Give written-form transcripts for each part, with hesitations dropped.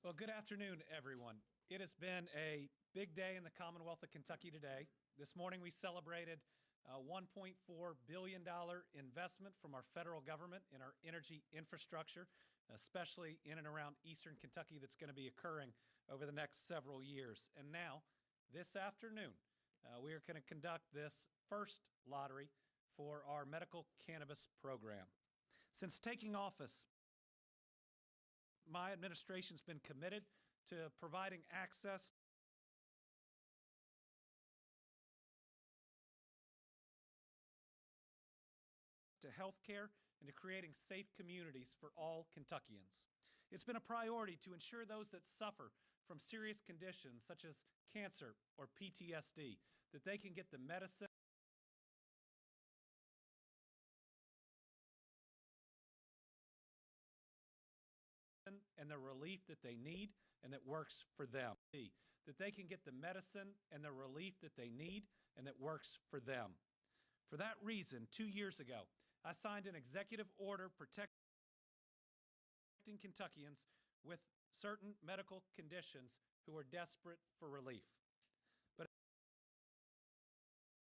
Well, good afternoon, everyone. It has been a big day in the Commonwealth of Kentucky today. This morning we celebrated a $1.4 billion investment from our federal government in our energy infrastructure, especially in and around eastern Kentucky, that's going to be occurring over the next several years. And now, this afternoon, we are going to conduct this first lottery for our medical cannabis program. Since taking office, my administration's been committed to providing access to health care and to creating safe communities for all Kentuckians. It's been a priority to ensure those that suffer from serious conditions such as cancer or PTSD, that they can get the medicine and the relief that they need and that works for them. That they can get the medicine and the relief that they need and that works for them. For that reason, 2 years ago, I signed an executive order protecting Kentuckians with certain medical conditions who are desperate for relief. But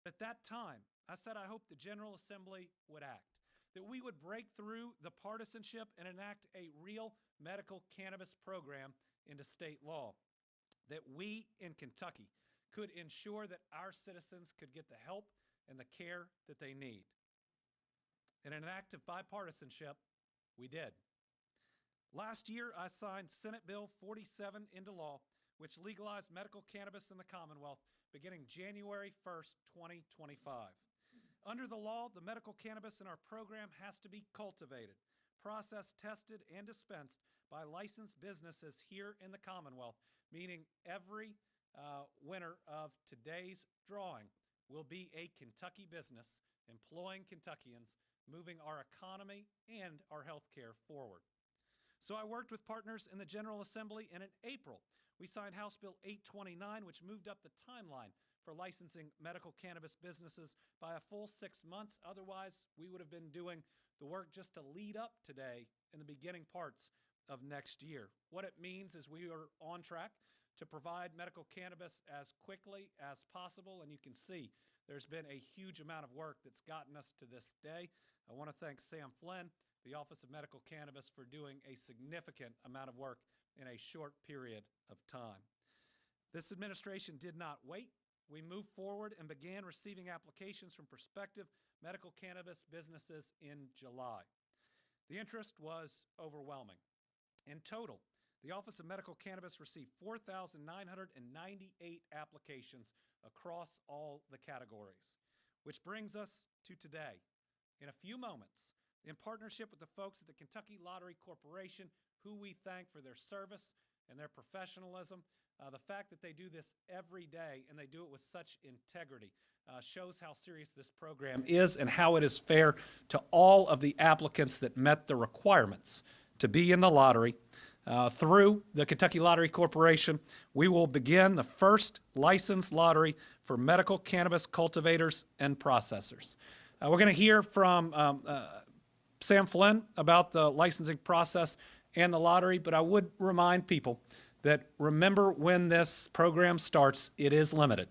at that time, I said I hoped the General Assembly would act, that we would break through the partisanship and enact a real medical cannabis program into state law, that we in Kentucky could ensure that our citizens could get the help and the care that they need. In an act of bipartisanship, we did. Last year, I signed Senate Bill 47 into law, which legalized medical cannabis in the Commonwealth beginning January 1st, 2025. Under the law, the medical cannabis in our program has to be cultivated, processed, tested, and dispensed by licensed businesses here in the Commonwealth, meaning every winner of today's drawing will be a Kentucky business employing Kentuckians, moving our economy and our health care forward. So I worked with partners in the General Assembly, and in April, we signed House Bill 829, which moved up the timeline for licensing medical cannabis businesses by a full 6 months. Otherwise, we would have been doing the work just to lead up today in the beginning parts of next year. What it means is we are on track to provide medical cannabis as quickly as possible, and you can see there's been a huge amount of work that's gotten us to this day. I want to thank Sam Flynn, the Office of Medical Cannabis, for doing a significant amount of work in a short period of time. This administration did not wait. We moved forward and began receiving applications from prospective medical cannabis businesses in July. The interest was overwhelming. In total, the Office of Medical Cannabis received 4,998 applications across all the categories, which brings us to today. In a few moments, in partnership with the folks at the Kentucky Lottery Corporation, who we thank for their service and their professionalism, the fact that they do this every day and they do it with such integrity shows how serious this program is and how it is fair to all of the applicants that met the requirements to be in the lottery. Through the Kentucky Lottery Corporation, we will begin the first licensed lottery for medical cannabis cultivators and processors. We're going to hear from Sam Flynn about the licensing process and the lottery, but I would remind people that remember, when this program starts, it is limited.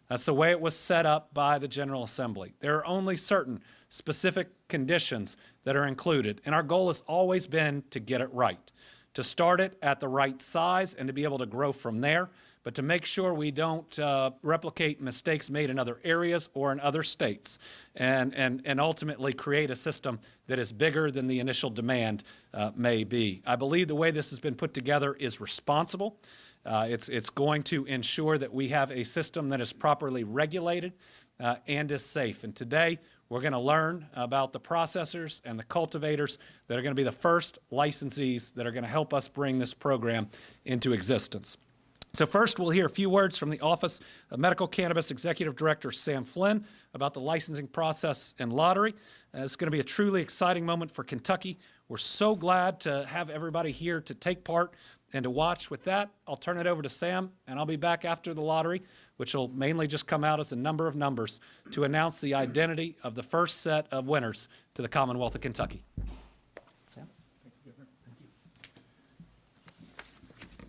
That's the way it was set up by the General Assembly. There are only certain specific conditions that are included, and our goal has always been to get it right, to start it at the right size and to be able to grow from there, but to make sure we don't replicate mistakes made in other areas or in other states, and ultimately create a system that is bigger than the initial demand may be. I believe the way this has been put together is responsible. It's going to ensure that we have a system that is properly regulated and is safe. And today, we're going to learn about the processors and the cultivators that are going to be the first licensees that are going to help us bring this program into existence. So first, we'll hear a few words from the Office of Medical Cannabis Executive Director Sam Flynn about the licensing process and lottery. It's going to be a truly exciting moment for Kentucky. We're so glad to have everybody here to take part and to watch. With that, I'll turn it over to Sam, and I'll be back after the lottery, which will mainly just come out as a number of numbers, to announce the identity of the first set of winners to the Commonwealth of Kentucky. Sam? Thank you, Governor. Thank you.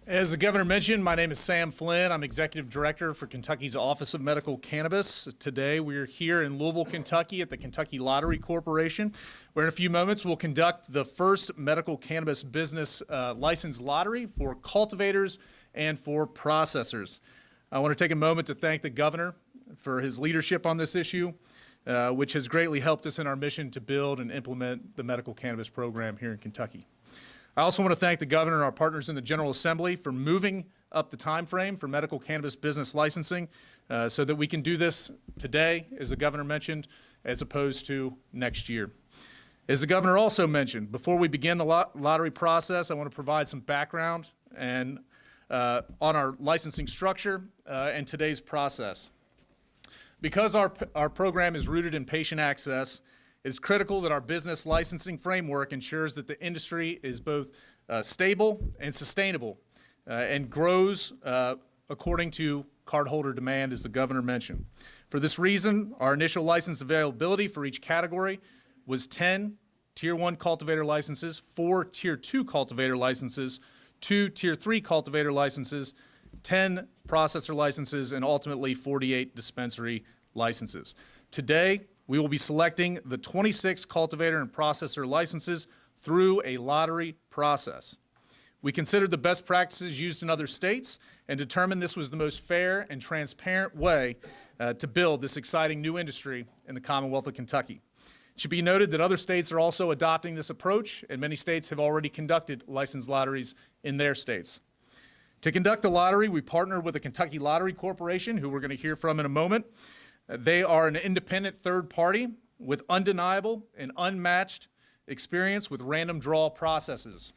As the governor mentioned, my name is Sam Flynn. I'm executive director for Kentucky's Office of Medical Cannabis. Today we're here in Louisville, Kentucky at the Kentucky Lottery Corporation, where in a few moments we'll conduct the first medical cannabis business license lottery for cultivators and for processors. I want to take a moment to thank the governor for his leadership on this issue, which has greatly helped us in our mission to build and implement the medical cannabis program here in Kentucky. I also want to thank the governor and our partners in the General Assembly for moving up the time frame for medical cannabis business licensing so that we can do this today, as the governor mentioned, as opposed to next year. As the governor also mentioned, before we begin the lottery process, I want to provide some background and on our licensing structure and today's process. Because our program is rooted in patient access, it's critical that our business licensing framework ensures that the industry is both stable and sustainable and grows according to cardholder demand, as the governor mentioned. For this reason, our initial license availability for each category was 10 Tier 1 cultivator licenses, 4 Tier 2 cultivator licenses, 2 Tier 3 cultivator licenses, 10 processor licenses, and ultimately 48 dispensary licenses. Today, we will be selecting the 26 cultivator and processor licenses through a lottery process. We considered the best practices used in other states and determined this was the most fair and transparent way to build this exciting new industry in the Commonwealth of Kentucky. It should be noted that other states are also adopting this approach, and many states have already conducted licensed lotteries in their states. To conduct the lottery, we partnered with the Kentucky Lottery Corporation, who we're going to hear from in a moment. They are an independent third party with undeniable and unmatched experience with random draw processes.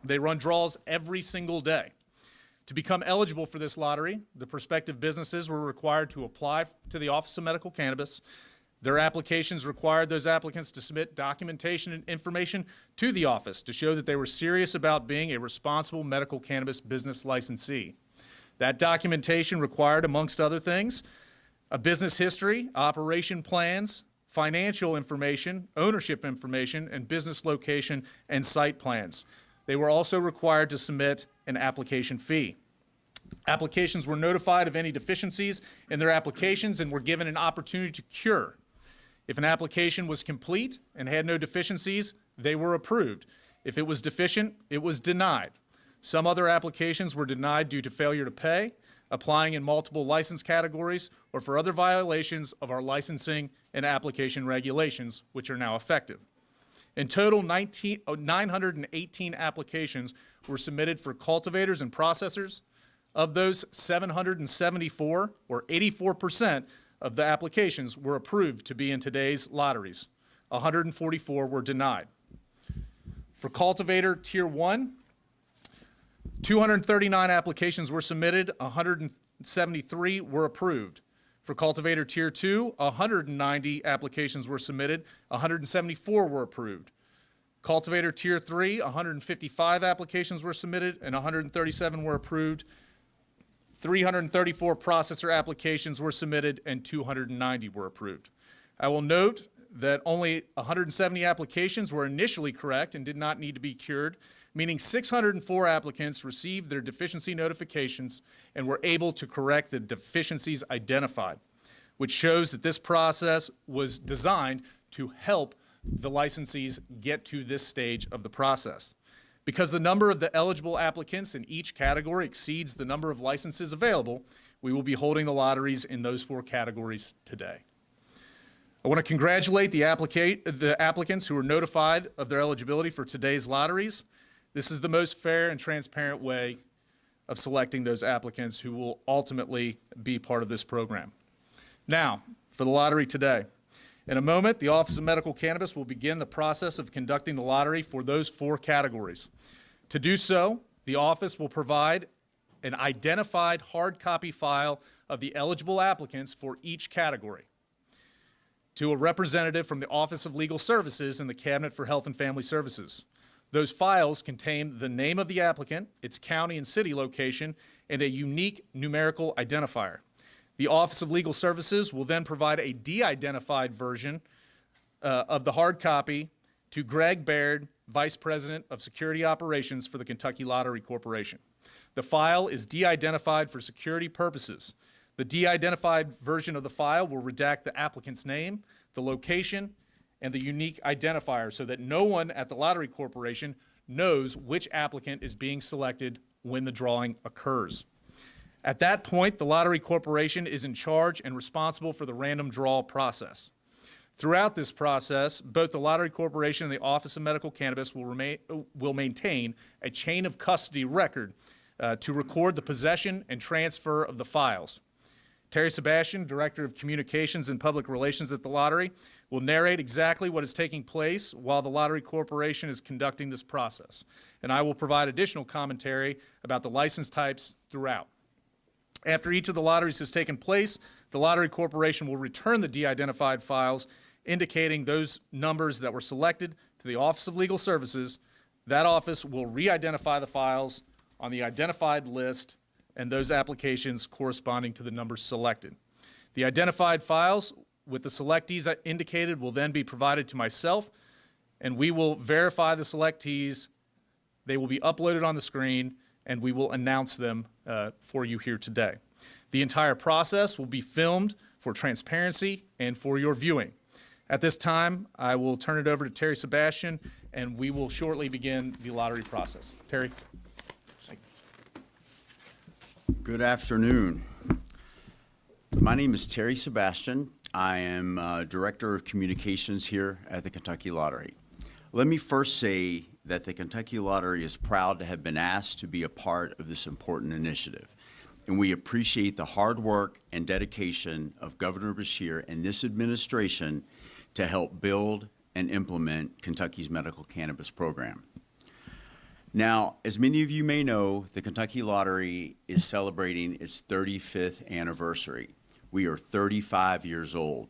They run draws every single day. To become eligible for this lottery, the prospective businesses were required to apply to the Office of Medical Cannabis. Their applications required those applicants to submit documentation and information to the office to show that they were serious about being a responsible medical cannabis business licensee. That documentation required, amongst other things, a business history, operation plans, financial information, ownership information, and business location and site plans. They were also required to submit an application fee. Applications were notified of any deficiencies in their applications and were given an opportunity to cure. If an application was complete and had no deficiencies, they were approved. If it was deficient, it was denied. Some other applications were denied due to failure to pay, applying in multiple license categories, or for other violations of our licensing and application regulations, which are now effective. In total, 918 applications were submitted for cultivators and processors. Of those, 774, or 84%, of the applications were approved to be in today's lotteries. 144 were denied. For cultivator Tier 1, 239 applications were submitted, 173 were approved. For cultivator Tier 2, 190 applications were submitted, 174 were approved. Cultivator Tier 3, 155 applications were submitted and 137 were approved. 334 processor applications were submitted and 290 were approved. I will note that only 170 applications were initially correct and did not need to be cured, meaning 604 applicants received their deficiency notifications and were able to correct the deficiencies identified, which shows that this process was designed to help the licensees get to this stage of the process. Because the number of the eligible applicants in each category exceeds the number of licenses available, we will be holding the lotteries in those 4 categories today. I want to congratulate the applicants who were notified of their eligibility for today's lotteries. This is the most fair and transparent way of selecting those applicants who will ultimately be part of this program. Now, for the lottery today. In a moment, the Office of Medical Cannabis will begin the process of conducting the lottery for those 4 categories. To do so, the office will provide an identified hard copy file of the eligible applicants for each category to a representative from the Office of Legal Services and the Cabinet for Health and Family Services. Those files contain the name of the applicant, its county and city location, and a unique numerical identifier. The Office of Legal Services will then provide a de-identified version of the hard copy to Greg Baird, Vice President of Security Operations for the Kentucky Lottery Corporation. the file is de-identified for security purposes. The de-identified version of the file will redact the applicant's name, the location, and the unique identifier so that no one at the Lottery Corporation knows which applicant is being selected when the drawing occurs. At that point, the Lottery Corporation is in charge and responsible for the random draw process. Throughout this process, both the Lottery Corporation and the Office of Medical Cannabis will maintain a chain of custody record to record the possession and transfer of the files. Terry Sebastian, Director of Communications and Public Relations at the Lottery, will narrate exactly what is taking place while the Lottery Corporation is conducting this process. And I will provide additional commentary about the license types throughout. After each of the lotteries has taken place, the Lottery Corporation will return the de-identified files indicating those numbers that were selected to the Office of Legal Services. That office will re-identify the files on the identified list and those applications corresponding to the numbers selected. The identified files with the selectees indicated will then be provided to myself, and we will verify the selectees. They will be uploaded on the screen, and we will announce them for you here today. The entire process will be filmed for transparency and for your viewing. At this time, I will turn it over to Terry Sebastian, and we will shortly begin the lottery process. Terry. Good afternoon. My name is Terry Sebastian. I am Director of Communications here at the Kentucky Lottery. Let me first say that the Kentucky Lottery is proud to have been asked to be a part of this important initiative. And we appreciate the hard work and dedication of Governor Beshear and this administration to help build and implement Kentucky's medical cannabis program. Now, as many of you may know, the Kentucky Lottery is celebrating its 35th anniversary. We are 35 years old.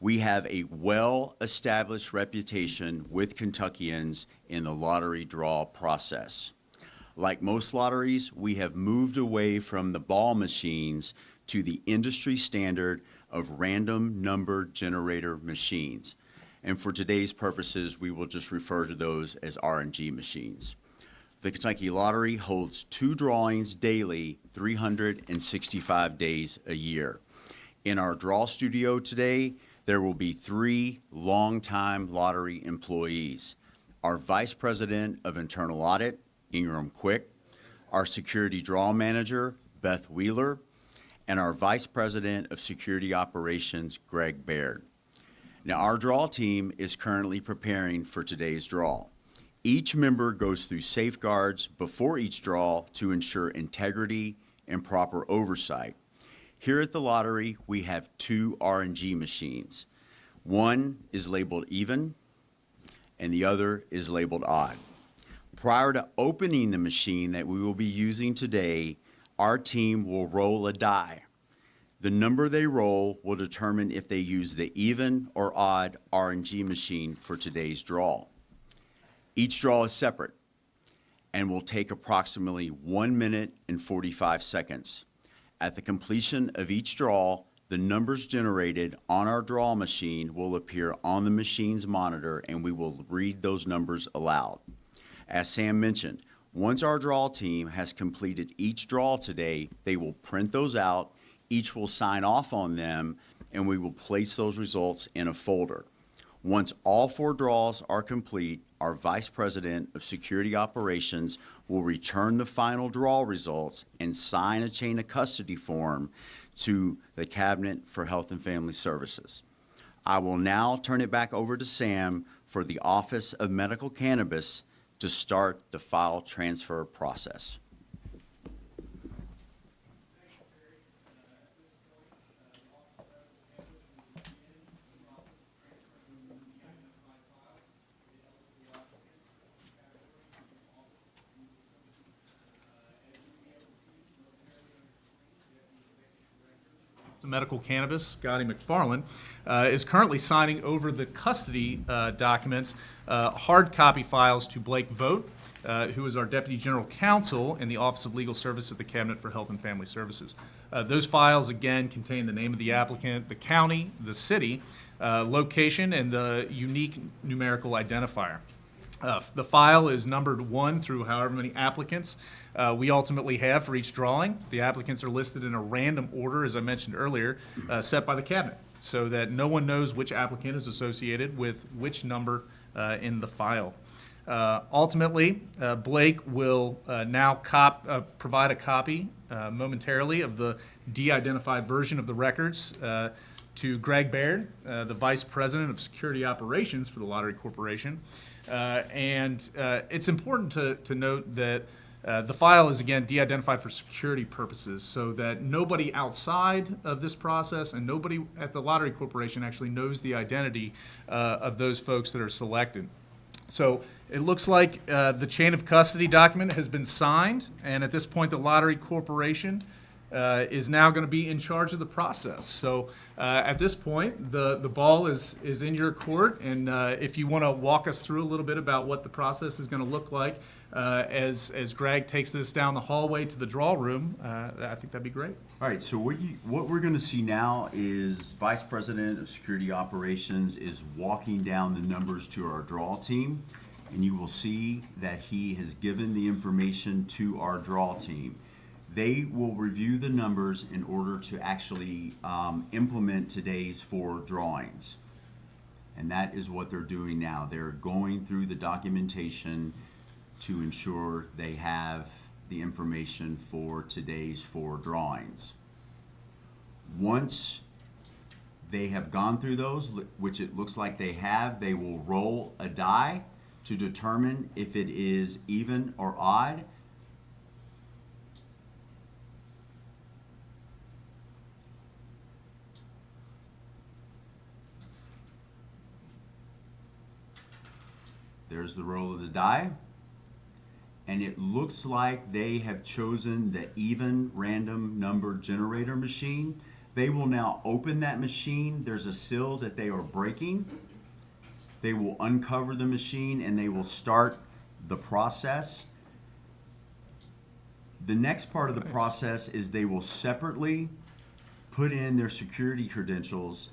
We have a well-established reputation with Kentuckians in the lottery draw process. Like most lotteries, we have moved away from the ball machines to the industry standard of random number generator machines. And for today's purposes, we will just refer to those as RNG machines. The Kentucky Lottery holds 2 drawings daily, 365 days a year. In our draw studio today, there will be 3 longtime lottery employees. Our Vice President of Internal Audit, Ingram Quick, our Security Draw Manager, Beth Wheeler, and our Vice President of Security Operations, Greg Baird. Now, our draw team is currently preparing for today's draw. Each member goes through safeguards before each draw to ensure integrity and proper oversight. Here at the lottery, we have 2 RNG machines. One is labeled even, and the other is labeled odd. Prior to opening the machine that we will be using today, our team will roll a die. The number they roll will determine if they use the even or odd RNG machine for today's draw. Each draw is separate and will take approximately 1 minute and 45 seconds. At the completion of each draw, the numbers generated on our draw machine will appear on the machine's monitor, and we will read those numbers aloud. As Sam mentioned, once our draw team has completed each draw today, they will print those out, each will sign off on them, and we will place those results in a folder. Once all 4 draws are complete, our Vice President of Security Operations will return the final draw results and sign a chain of custody form to the Cabinet for Health and Family Services. I will now turn it back over to Sam for the Office of Medical Cannabis to start the file transfer process. Medical Cannabis, Scotty McFarland, is currently signing over the custody documents, hard copy files to Blake Vogt, who is our Deputy General Counsel in the Office of Legal Service at the Cabinet for Health and Family Services. Those files, again, contain the name of the applicant, the county, the city, location, and the unique numerical identifier. The file is numbered 1 through however many applicants we ultimately have for each drawing. The applicants are listed in a random order, as I mentioned earlier, set by the cabinet, so that no one knows which applicant is associated with which number in the file. Ultimately, Blake will now provide a copy momentarily of the de-identified version of the records to Greg Baird, the Vice President of Security Operations for the Lottery Corporation. And it's important to note that the file is, again, de-identified for security purposes, so that nobody outside of this process and nobody at the Lottery Corporation actually knows the identity of those folks that are selected. So it looks like the chain of custody document has been signed, and at this point, the Lottery Corporation is now going to be in charge of the process. So at this point, the ball is in your court, and if you want to walk us through a little bit about what the process is going to look like as Greg takes this down the hallway to the draw room, I think that'd be great. All right, so what we're going to see now is Vice President of Security Operations is walking down the numbers to our draw team, and you will see that he has given the information to our draw team. They will review the numbers in order to actually implement today's 4 drawings. And that is what they're doing now. They're going through the documentation to ensure they have the information for today's 4 drawings. Once they have gone through those, which it looks like they have, they will roll a die to determine if it is even or odd. There's the roll of the die, and it looks like they have chosen the even random number generator machine. They will now open that machine. There's a seal that they are breaking. They will uncover the machine and they will start the process. The next part of the process is they will separately put in their security credentials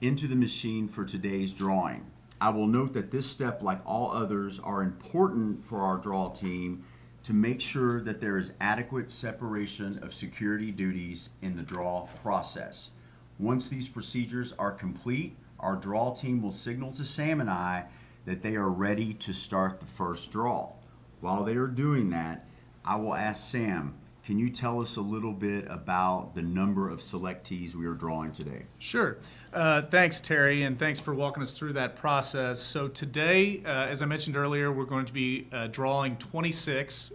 into the machine for today's drawing. I will note that this step, like all others, are important for our draw team to make sure that there is adequate separation of security duties in the draw process. Once these procedures are complete, our draw team will signal to Sam and I that they are ready to start the first draw. While they are doing that, I will ask Sam, can you tell us a little bit about the number of selectees we are drawing today? Sure. Thanks, Terry, and thanks for walking us through that process. So today, as I mentioned earlier, we're going to be drawing 26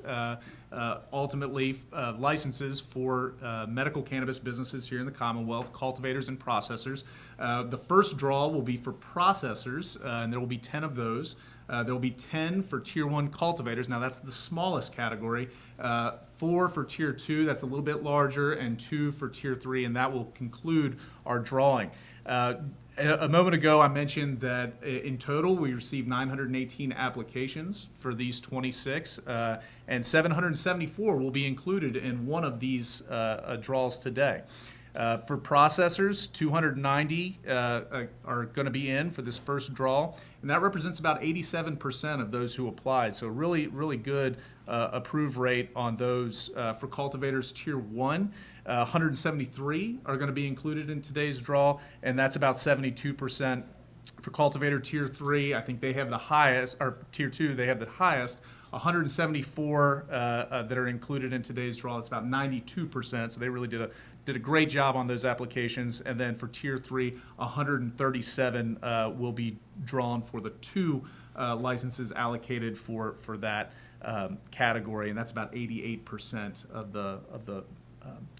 ultimately licenses for medical cannabis businesses here in the Commonwealth, cultivators and processors. The first draw will be for processors, and there will be 10 of those. There will be 10 for Tier 1 cultivators. Now, that's the smallest category. 4 for Tier 2, that's a little bit larger, and 2 for Tier 3, and that will conclude our drawing. A moment ago, I mentioned that in total, we received 918 applications for these 26, and 774 will be included in one of these draws today. For processors, 290 are going to be in for this first draw, and that represents about 87% of those who applied. So really, really good approve rate on those. For cultivators Tier 1, 173 are going to be included in today's draw, and that's about 72%. For cultivator Tier 3, I think they have the highest, or Tier 2, they have the highest. 174 that are included in today's draw. That's about 92%. So they really did a great job on those applications. And then for Tier 3, 137 will be drawn for the 2 licenses allocated for that category, and that's about 88% of the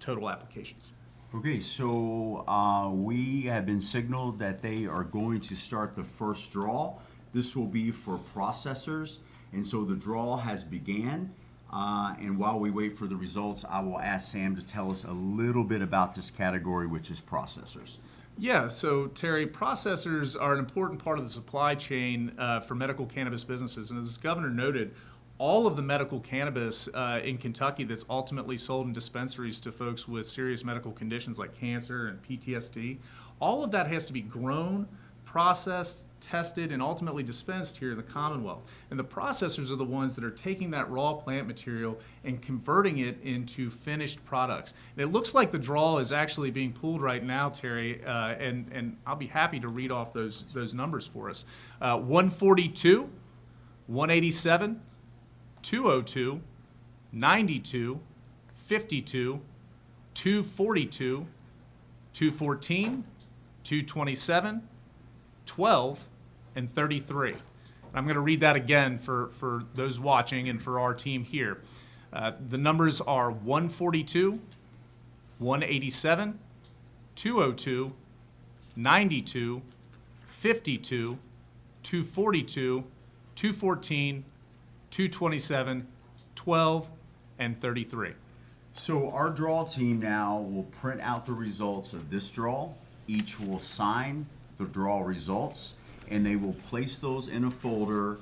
total applications. Okay, so we have been signaled that they are going to start the first draw. This will be for processors. And so the draw has began, and while we wait for the results, I will ask Sam to tell us a little bit about this category, which is processors. Yeah, so Terry, processors are an important part of the supply chain for medical cannabis businesses. And as the governor noted, all of the medical cannabis in Kentucky that's ultimately sold in dispensaries to folks with serious medical conditions like cancer and PTSD, all of that has to be grown, processed, tested, and ultimately dispensed here in the Commonwealth. And the processors are the ones that are taking that raw plant material and converting it into finished products. And it looks like the draw is actually being pulled right now, Terry, and I'll be happy to read off those numbers for us. 142, 187, 202, 92, 52, 242, 214, 227, 12, and 33. I'm going to read that again for those watching and for our team here. The numbers are 142, 187, 202, 92, 52, 242, 214, 227, 12, and 33. So our draw team now will print out the results of this draw. Each will sign the draw results, and they will place those in a folder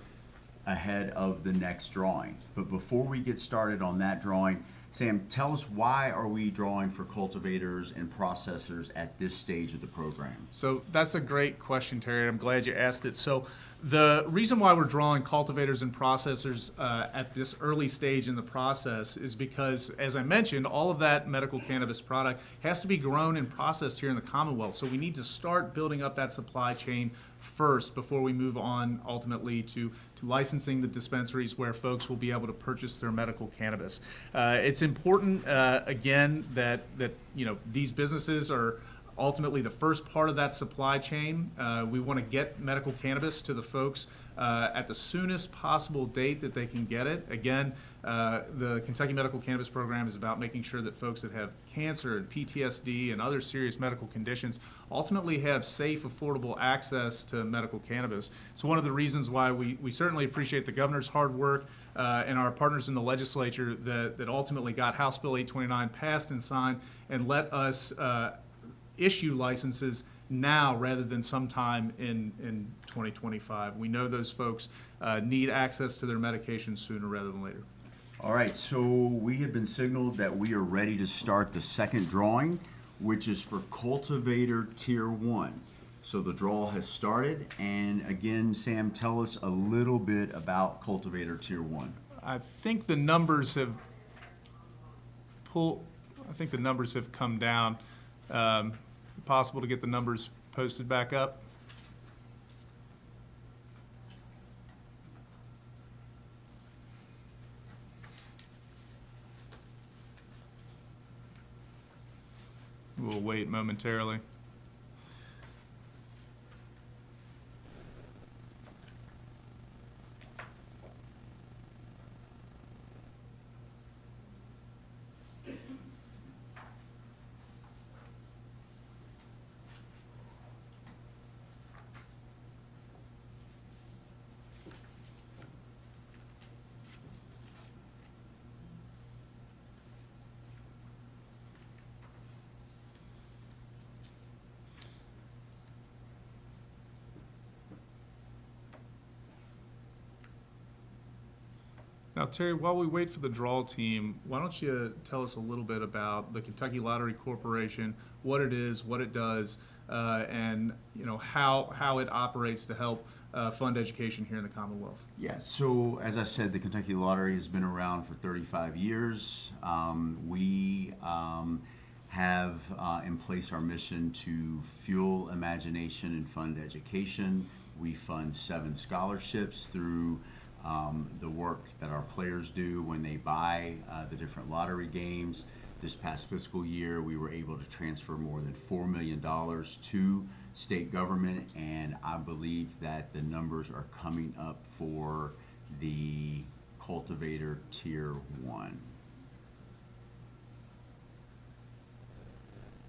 ahead of the next drawing. But before we get started on that drawing, Sam, tell us, why are we drawing for cultivators and processors at this stage of the program? So that's a great question, Terry. I'm glad you asked it. So the reason why we're drawing cultivators and processors at this early stage in the process is because, as I mentioned, all of that medical cannabis product has to be grown and processed here in the Commonwealth. So we need to start building up that supply chain first before we move on ultimately to licensing the dispensaries where folks will be able to purchase their medical cannabis. It's important, again, that these businesses are ultimately the first part of that supply chain. We want to get medical cannabis to the folks at the soonest possible date that they can get it. Again, the Kentucky Medical Cannabis Program is about making sure that folks that have cancer and PTSD and other serious medical conditions ultimately have safe, affordable access to medical cannabis. It's one of the reasons why we certainly appreciate the governor's hard work and our partners in the legislature that ultimately got House Bill 829 passed and signed and let us issue licenses now rather than sometime in 2025. We know those folks need access to their medications sooner rather than later. All right, so we have been signaled that we are ready to start the second drawing, which is for Cultivator Tier 1. So the draw has started, and again, Sam, tell us a little bit about Cultivator Tier 1. I think the numbers have come down. Is it possible to get the numbers posted back up? We'll wait momentarily. Now, Terry, while we wait for the draw team, why don't you tell us a little bit about the Kentucky Lottery Corporation, what it is, what it does, and how it operates to help fund education here in the Commonwealth. Yeah, so as I said, the Kentucky Lottery has been around for 35 years. We have in place our mission to fuel imagination and fund education. We fund 7 scholarships through the work that our players do when they buy the different lottery games. This past fiscal year, we were able to transfer more than $4 million to state government, and I believe that the numbers are coming up for the Cultivator Tier 1.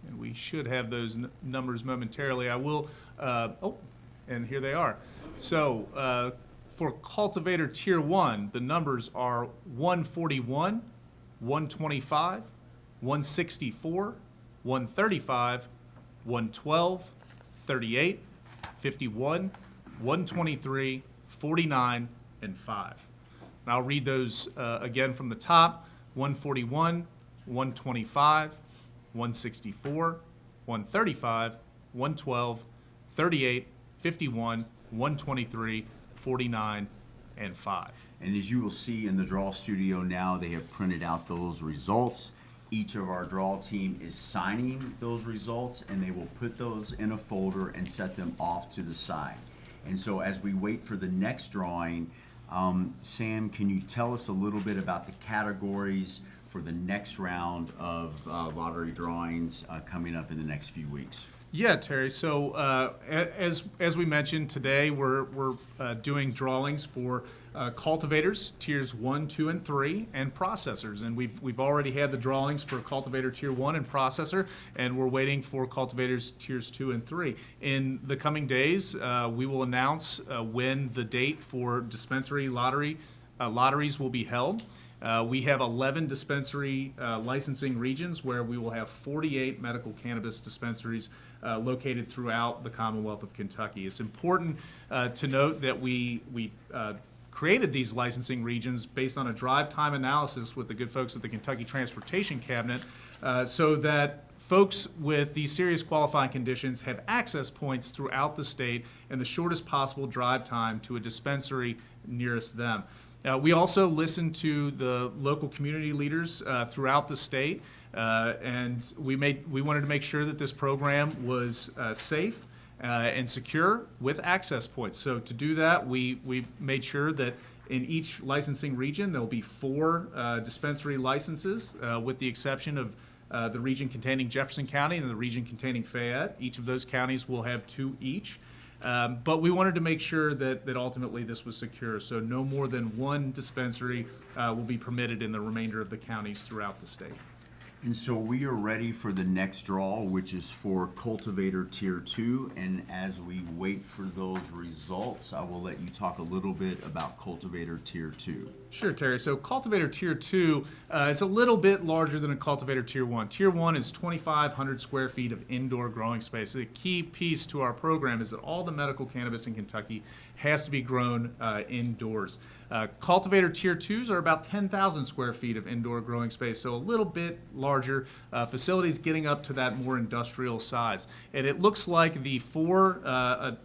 And we should have those numbers momentarily. I will, and here they are. So, for Cultivator Tier 1, the numbers are 141, 125, 164, 135, 112, 38, 51, 123, 49, and 5. And I'll read those again from the top. 141, 125, 164, 135, 112, 38, 51, 123, 49, and 5. And as you will see in the draw studio now, they have printed out those results. Each of our draw team is signing those results, and they will put those in a folder and set them off to the side. And so as we wait for the next drawing, Sam, can you tell us a little bit about the categories for the next round of lottery drawings coming up in the next few weeks? Yeah, Terry. So as we mentioned today, we're doing drawings for cultivators tiers 1, 2, and 3, and processors. And we've already had the drawings for cultivator tier 1 and processor, and we're waiting for cultivators tiers 2 and 3. In the coming days, we will announce when the date for dispensary lotteries will be held. We have 11 dispensary licensing regions where we will have 48 medical cannabis dispensaries located throughout the Commonwealth of Kentucky. It's important to note that we created these licensing regions based on a drive time analysis with the good folks at the Kentucky Transportation Cabinet so that folks with these serious qualifying conditions have access points throughout the state and the shortest possible drive time to a dispensary nearest them. We also listened to the local community leaders throughout the state, and we wanted to make sure that this program was safe and secure with access points. So to do that, we made sure that in each licensing region there will be 4 dispensary licenses, with the exception of the region containing Jefferson County and the region containing Fayette. Each of those counties will have 2 each. But we wanted to make sure that ultimately this was secure, so no more than 1 dispensary will be permitted in the remainder of the counties throughout the state. And so we are ready for the next draw, which is for Cultivator Tier 2. And as we wait for those results, I will let you talk a little bit about Cultivator Tier 2. Sure, Terry. So Cultivator Tier 2 is a little bit larger than a Cultivator Tier 1. Tier 1 is 2,500 square feet of indoor growing space. The key piece to our program is that all the medical cannabis in Kentucky has to be grown indoors. Cultivator Tier 2s are about 10,000 square feet of indoor growing space, so a little bit larger. Facilities getting up to that more industrial size. And it looks like the 4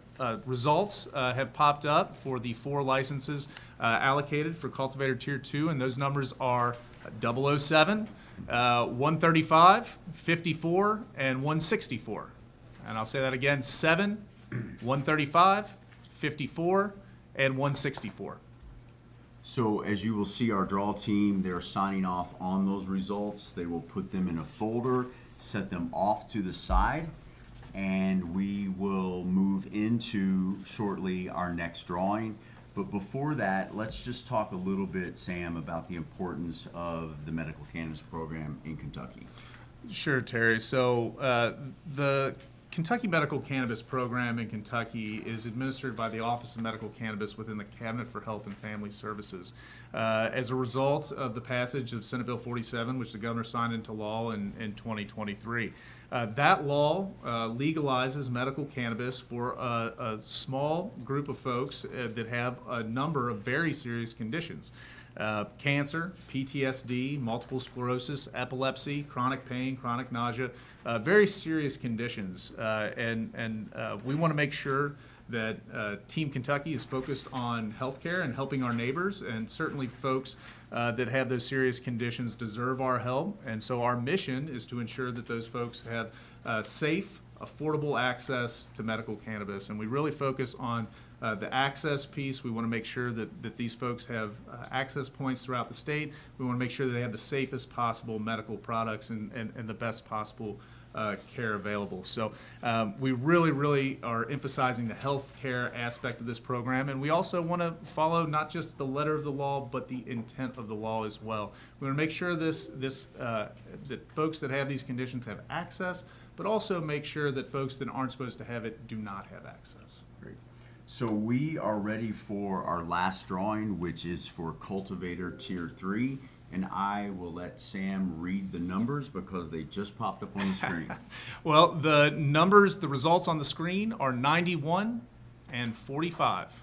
results have popped up for the 4 licenses allocated for Cultivator Tier 2, and those numbers are 007, 135, 54, and 164. And I'll say that again, 7, 135, 54, and 164. So as you will see, our draw team, they're signing off on those results. They will put them in a folder, set them off to the side, and we will move into shortly our next drawing. But before that, let's just talk a little bit, Sam, about the importance of the medical cannabis program in Kentucky. Sure, Terry. So the Kentucky Medical Cannabis Program in Kentucky is administered by the Office of Medical Cannabis within the Cabinet for Health and Family Services. As a result of the passage of Senate Bill 47, which the governor signed into law in 2023, that law legalizes medical cannabis for a small group of folks that have a number of very serious conditions. Cancer, PTSD, multiple sclerosis, epilepsy, chronic pain, chronic nausea, very serious conditions. And we want to make sure that Team Kentucky is focused on healthcare and helping our neighbors, and certainly folks that have those serious conditions deserve our help. And so our mission is to ensure that those folks have safe, affordable access to medical cannabis. And we really focus on the access piece. We want to make sure that these folks have access points throughout the state. We want to make sure that they have the safest possible medical products and the best possible care available. So we really are emphasizing the health care aspect of this program, and we also want to follow not just the letter of the law, but the intent of the law as well. We want to make sure that folks that have these conditions have access, but also make sure that folks that aren't supposed to have it do not have access. Great. So we are ready for our last drawing, which is for Cultivator Tier 3. And I will let Sam read the numbers because they just popped up on the screen. Well, the numbers, the results on the screen are 91 and 45.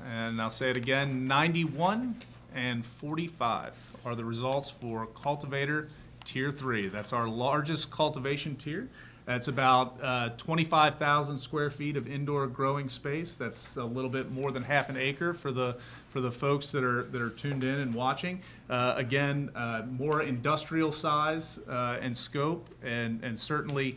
And I'll say it again, 91 and 45 are the results for Cultivator Tier 3. That's our largest cultivation tier. That's about 25,000 square feet of indoor growing space. That's a little bit more than half an acre for the folks that are tuned in and watching. Again, more industrial size and scope, and certainly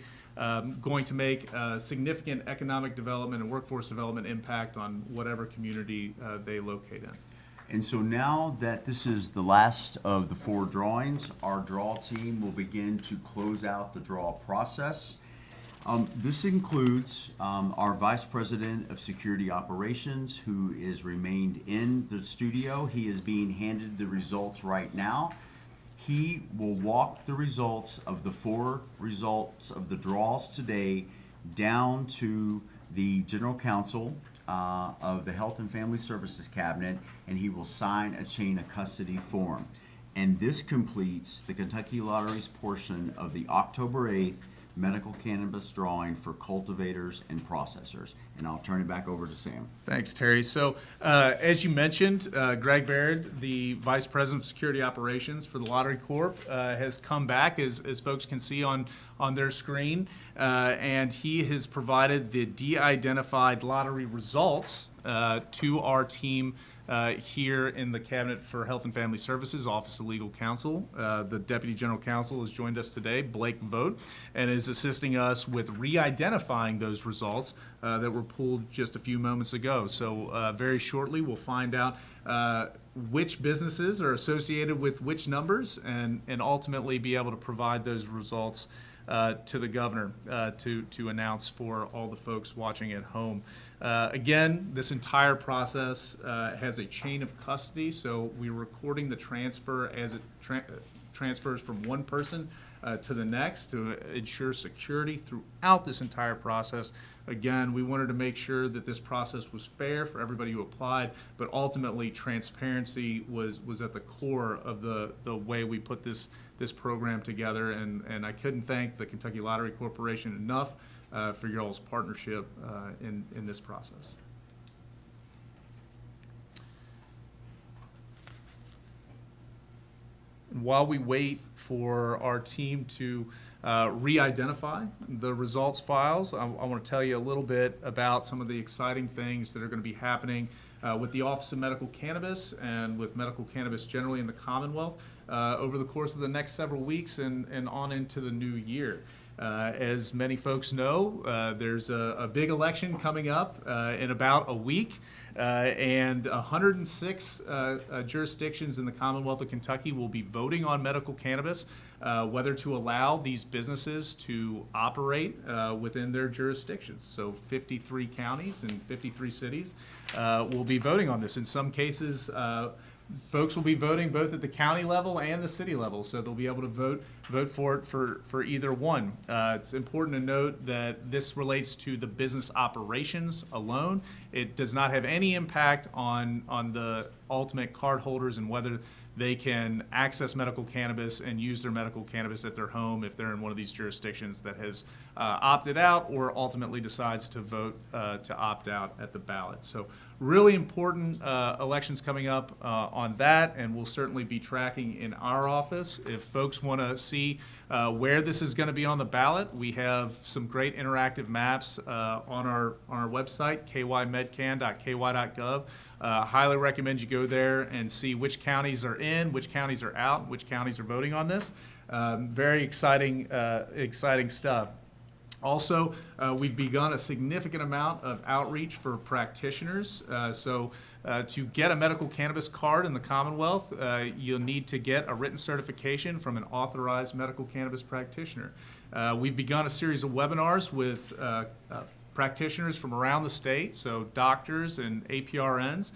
going to make significant economic development and workforce development impact on whatever community they locate in. And so now that this is the last of the 4 drawings, our draw team will begin to close out the draw process. This includes our Vice President of Security Operations, who is remained in the studio. He is being handed the results right now. He will walk the results of the 4 results of the draws today down to the General Counsel of the Health and Family Services Cabinet, and he will sign a chain of custody form. And this completes the Kentucky Lottery's portion of the October 8th medical cannabis drawing for cultivators and processors. And I'll turn it back over to Sam. Thanks, Terry. So, as you mentioned, Greg Baird, the Vice President of Security Operations for the Lottery Corp, has come back, as folks can see on their screen, and he has provided the de-identified lottery results to our team here in the Cabinet for Health and Family Services, Office of Legal Counsel. The Deputy General Counsel has joined us today, Blake Vogt, and is assisting us with re-identifying those results that were pulled just a few moments ago. So very shortly we'll find out which businesses are associated with which numbers, and ultimately be able to provide those results to the governor to announce for all the folks watching at home. Again, this entire process has a chain of custody, so we're recording the transfer as it transfers from one person to the next to ensure security throughout this entire process. Again, we wanted to make sure that this process was fair for everybody who applied, but ultimately transparency was at the core of the way we put this program together, and I couldn't thank the Kentucky Lottery Corporation enough for y'all's partnership in this process. And while we wait for our team to re-identify the results files, I want to tell you a little bit about some of the exciting things that are going to be happening with the Office of Medical Cannabis and with medical cannabis generally in the Commonwealth over the course of the next several weeks and on into the new year. As many folks know, there's a big election coming up in about a week, and 106 jurisdictions in the Commonwealth of Kentucky will be voting on medical cannabis, whether to allow these businesses to operate within their jurisdictions. So 53 counties and 53 cities will be voting on this. In some cases, folks will be voting both at the county level and the city level, so they'll be able to vote for it for either one. It's important to note that this relates to the business operations alone. It does not have any impact on the ultimate card holders and whether they can access medical cannabis and use their medical cannabis at their home if they're in one of these jurisdictions that has opted out or ultimately decides to vote to opt out at the ballot. So really important elections coming up on that, and we'll certainly be tracking in our office. If folks want to see where this is going to be on the ballot, we have some great interactive maps on our website, kymedcan.ky.gov. Highly recommend you go there and see which counties are in, which counties are out, which counties are voting on this. Very exciting stuff. Also, we've begun a significant amount of outreach for practitioners. So to get a medical cannabis card in the Commonwealth, you'll need to get a written certification from an authorized medical cannabis practitioner. We've begun a series of webinars with practitioners from around the state, so doctors and APRNs.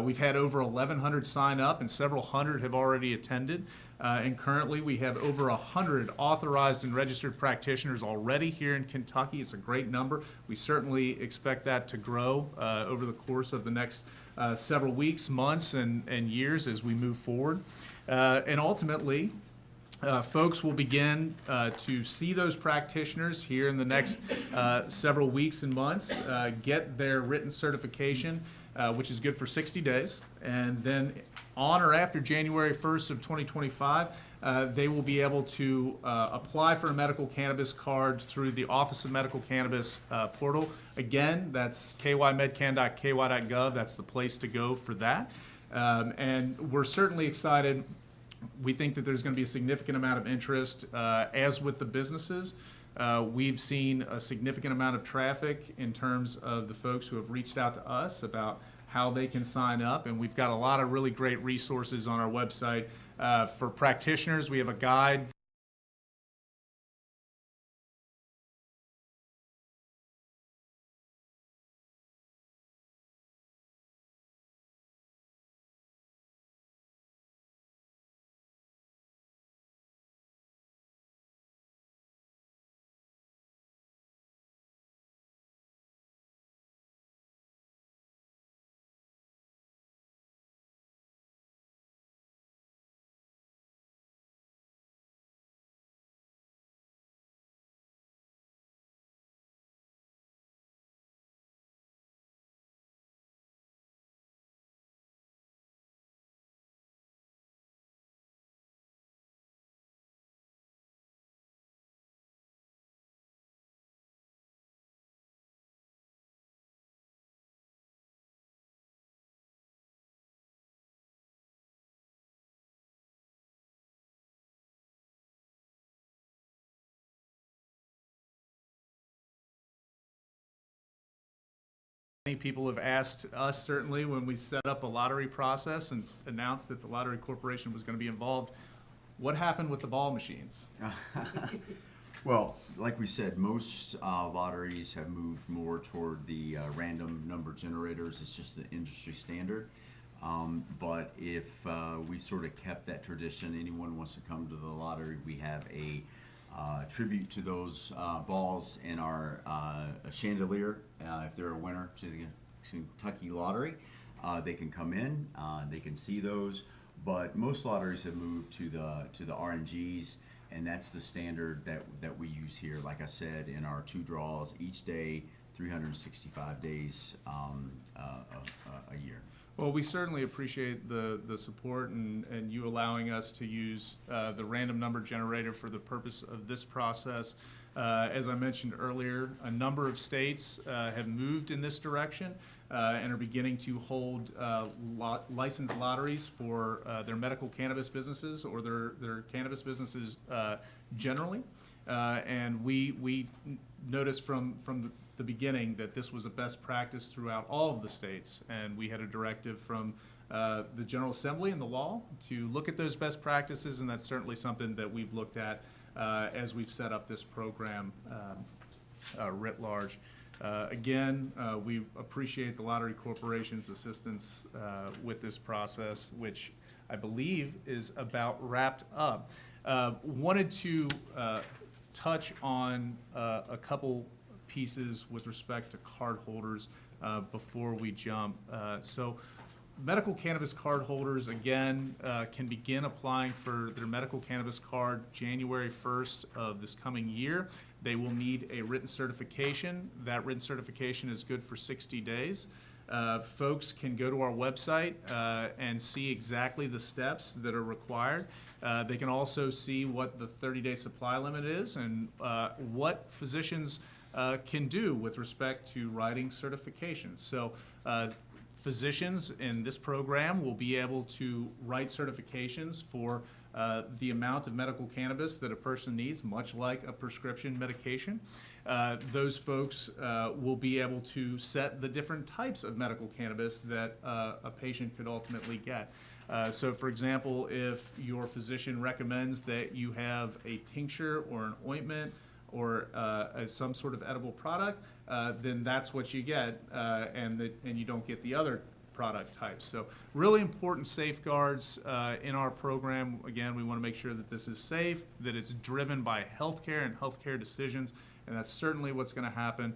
We've had over 1,100 sign up and several hundred have already attended. And currently we have over 100 authorized and registered practitioners already here in Kentucky. It's a great number. We certainly expect that to grow over the course of the next several weeks, months, and years as we move forward. And ultimately, Folks will begin to see those practitioners here in the next several weeks and months, get their written certification, which is good for 60 days. And then on or after January 1st of 2025, they will be able to apply for a medical cannabis card through the Office of Medical Cannabis portal. Again, that's kymedcan.ky.gov. That's the place to go for that. And we're certainly excited. We think that there's going to be a significant amount of interest. As with the businesses, we've seen a significant amount of traffic in terms of the folks who have reached out to us about how they can sign up, and we've got a lot of really great resources on our website. For practitioners, we have a guide. Many people have asked us, certainly, when we set up a lottery process and announced that the Lottery Corporation was going to be involved, what happened with the ball machines? Well, like we said, most lotteries have moved more toward the random number generators. It's just the industry standard. But if we sort of kept that tradition, anyone wants to come to the lottery, we have a tribute to those balls in our chandelier. If they're a winner to the Kentucky Lottery, they can come in, they can see those. But most lotteries have moved to the RNGs, and that's the standard that we use here. Like I said, in our 2 draws each day, 365 days a year. Well, we certainly appreciate the support and you allowing us to use the random number generator for the purpose of this process. As I mentioned earlier, a number of states have moved in this direction and are beginning to hold licensed lotteries for their medical cannabis businesses or their cannabis businesses generally. And we noticed from the beginning that this was a best practice throughout all of the states, and we had a directive from the General Assembly and the law to look at those best practices, and that's certainly something that we've looked at as we've set up this program writ large. Again, we appreciate the Lottery Corporation's assistance with this process, which I believe is about wrapped up. Wanted to touch on a couple pieces with respect to card holders before we jump. So medical cannabis card holders, again, can begin applying for their medical cannabis card January 1st of this coming year. They will need a written certification. That written certification is good for 60 days. Folks can go to our website and see exactly the steps that are required. They can also see what the 30-day supply limit is and what physicians can do with respect to writing certifications. So physicians in this program will be able to write certifications for the amount of medical cannabis that a person needs, much like a prescription medication. Those folks will be able to set the different types of medical cannabis that a patient could ultimately get. So for example, if your physician recommends that you have a tincture or an ointment or some sort of edible product, then that's what you get, and you don't get the other product types. So really important safeguards in our program. Again, we want to make sure that this is safe, that it's driven by healthcare and healthcare decisions, and that's certainly what's going to happen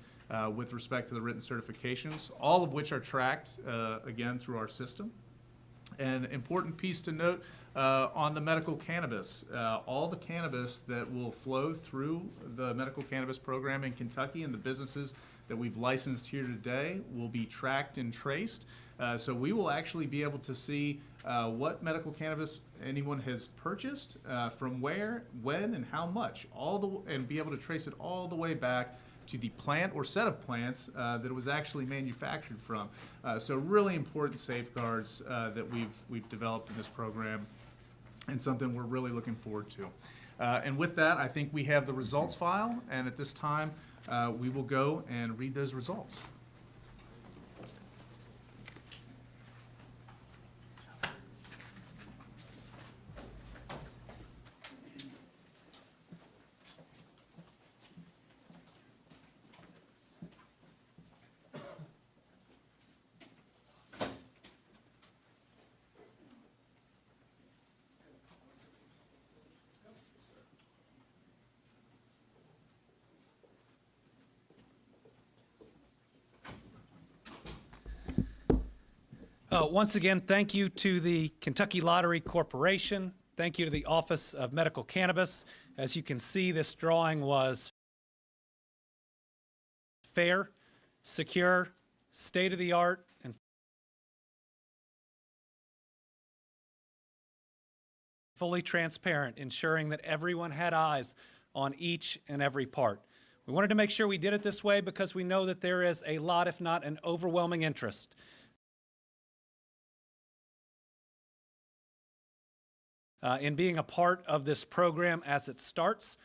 with respect to the written certifications, all of which are tracked, again, through our system. An important piece to note on the medical cannabis, all the cannabis that will flow through the medical cannabis program in Kentucky and the businesses that we've licensed here today will be tracked and traced. So we will actually be able to see what medical cannabis anyone has purchased, from where, when, and how much, and be able to trace it all the way back to the plant or set of plants that it was actually manufactured from. So really important safeguards that we've developed in this program, and something we're really looking forward to. And with that, I think we have the results file, and at this time, we will go and read those results. Once again, thank you to the Kentucky Lottery Corporation. Thank you to the Office of Medical Cannabis. As you can see, this drawing was fair, secure, state-of-the-art, and fully transparent, ensuring that everyone had eyes on each and every part. We wanted to make sure we did it this way because we know that there is a lot, if not an overwhelming interest in being a part of this program as it starts,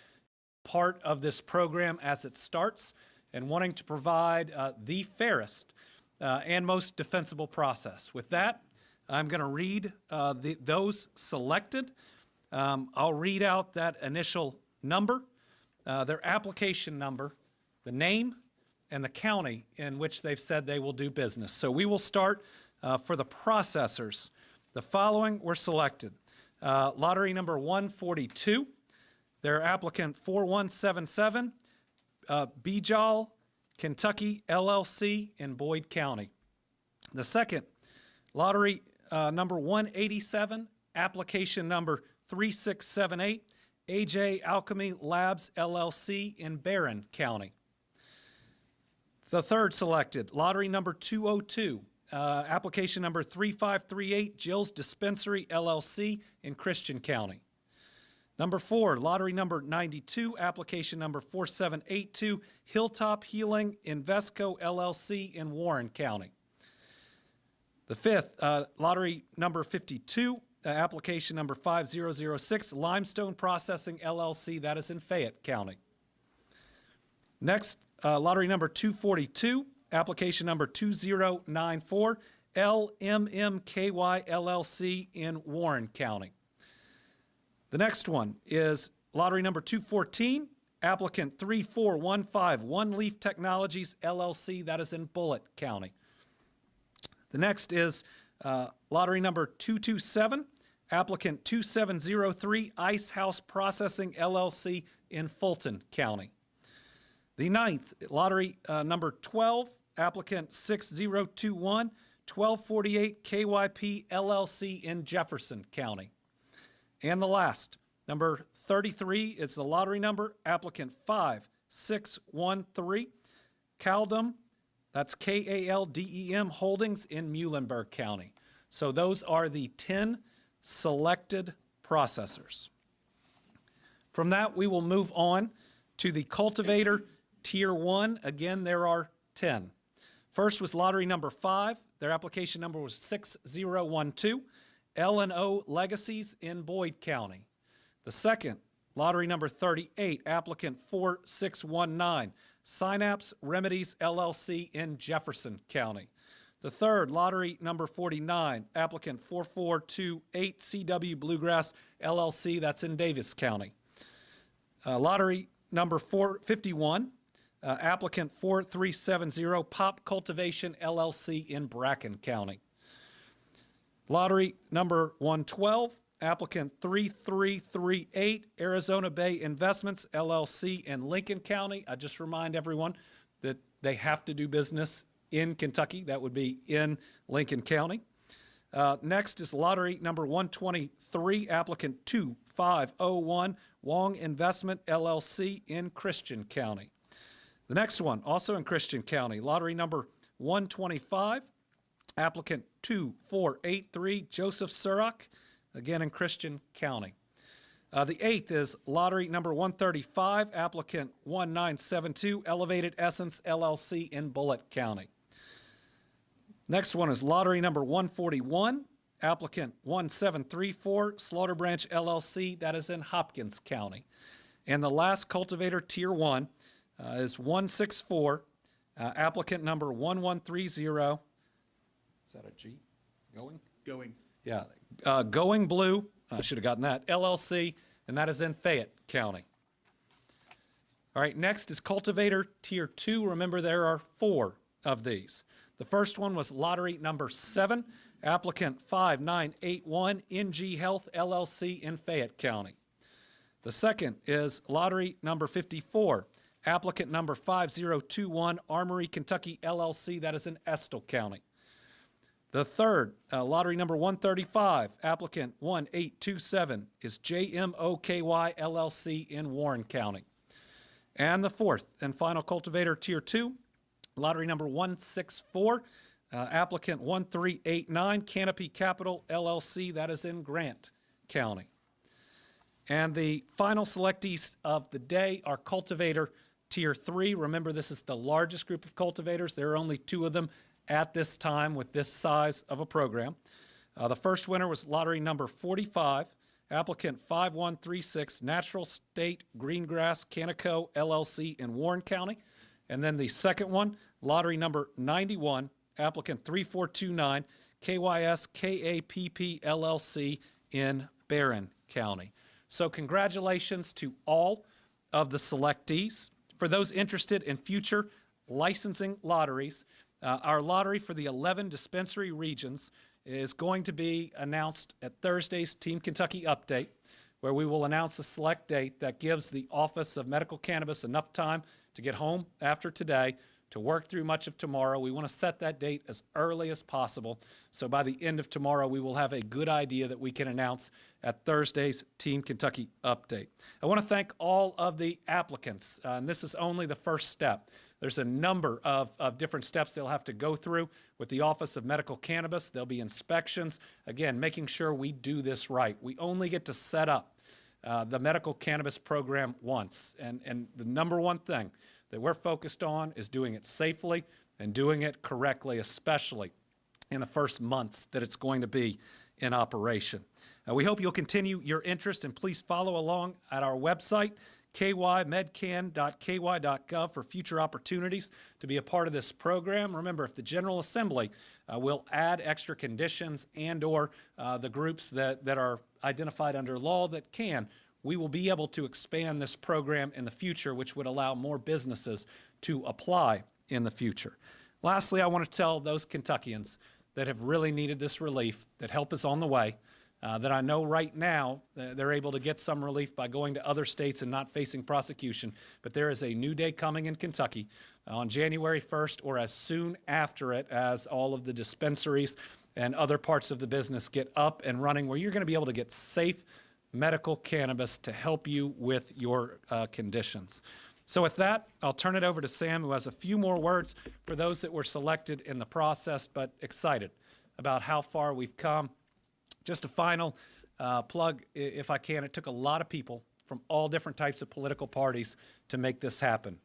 and wanting to provide the fairest and most defensible process. With that, I'm going to read those selected. I'll read out that initial number, their application number, the name, and the county in which they've said they will do business. So we will start for the processors. The following were selected. Lottery number 142, their applicant 4177, Bijal, Kentucky LLC in Boyd County. The second, lottery number 187, application number 3678, AJ Alchemy Labs LLC in Barron County. The third selected, lottery number 202, application number 3538, Jill's Dispensary LLC in Christian County. Number 4, lottery number 92, application number 4782, Hilltop Healing Invesco LLC in Warren County. The fifth, lottery number 52, application number 5006, Limestone Processing LLC, that is in Fayette County. Next, lottery number 242, application number 2094, LMMKY LLC in Warren County. The next one is lottery number 214, applicant 3415, One Leaf Technologies LLC, that is in Bullitt County. The next is lottery number 227, applicant 2703, Ice House Processing LLC in Fulton County. The ninth, lottery number 12, applicant 6021, 1248 KYP LLC in Jefferson County. And the last, number 33, it's the lottery number, applicant 5613, Caldem, that's KALDEM Holdings in Muhlenberg County. So those are the 10 selected processors. From that, we will move on to the Cultivator Tier 1. Again, there are 10. First was lottery number 5. Their application number was 6012, L&O Legacies in Boyd County. The second, lottery number 38, applicant 4619, Synapse Remedies LLC in Jefferson County. The third, lottery number 49, applicant 4428, CW Bluegrass LLC, that's in Davis County. Lottery number 451, applicant 4370, Pop Cultivation LLC in Bracken County. Lottery number 112, applicant 3338, Arizona Bay Investments LLC in Lincoln County. I just remind everyone that they have to do business in Kentucky. That would be in Lincoln County. Next is lottery number 123, applicant 2501, Wong Investment LLC in Christian County. The next one, also in Christian County, lottery number 125, applicant 2483, Joseph Surrock, again in Christian County. The eighth is lottery number 135, applicant 1972, Elevated Essence LLC in Bullitt County. Next one is lottery number 141, applicant 1734, Slaughter Branch LLC, that is in Hopkins County. And the last Cultivator Tier 1 is 164, applicant number 1130. Is that a G? Going? Going. Yeah. Going Blue, I should have gotten that, LLC, and that is in Fayette County. All right, next is Cultivator Tier 2. Remember, there are 4 of these. The first one was lottery number 7, applicant 5981, NG Health LLC in Fayette County. The second is lottery number 54, applicant number 5021, Armory Kentucky LLC, that is in Estill County. The third, lottery number 135, applicant 1827, is JMOKY LLC in Warren County. And the fourth and final Cultivator Tier 2, lottery number 164, applicant 1389, Canopy Capital LLC, that is in Grant County. And the final selectees of the day are Cultivator Tier 3. Remember, this is the largest group of cultivators. There are only 2 of them at this time with this size of a program. The first winner was lottery number 45, applicant 5136, Natural State Greengrass Canico LLC in Warren County. And then the second one, lottery number 91, applicant 3429, KYS KAPP LLC in Barron County. So congratulations to all of the selectees. For those interested in future licensing lotteries, our lottery for the 11 dispensary regions is going to be announced at Thursday's Team Kentucky Update, where we will announce a select date that gives the Office of Medical Cannabis enough time to get home after today, to work through much of tomorrow. We want to set that date as early as possible, so by the end of tomorrow we will have a good idea that we can announce at Thursday's Team Kentucky Update. I want to thank all of the applicants, and this is only the first step. There's a number of different steps they'll have to go through with the Office of Medical Cannabis. There'll be inspections, again, making sure we do this right. We only get to set up the medical cannabis program once, and the number one thing that we're focused on is doing it safely and doing it correctly, especially in the first months that it's going to be in operation. We hope you'll continue your interest, and please follow along at our website, kymedcan.ky.gov, for future opportunities to be a part of this program. Remember, if the General Assembly will add extra conditions and or the groups that are identified under law that can, we will be able to expand this program in the future, which would allow more businesses to apply in the future. Lastly, I want to tell those Kentuckians that have really needed this relief, that help is on the way, that I know right now they're able to get some relief by going to other states and not facing prosecution, but there is a new day coming in Kentucky on January 1st or as soon after it as all of the dispensaries and other parts of the business get up and running, where you're going to be able to get safe medical cannabis to help you with your conditions. So with that, I'll turn it over to Sam, who has a few more words for those that were selected in the process, but excited about how far we've come. Just a final plug, if I can. It took a lot of people from all different types of political parties to make this happen.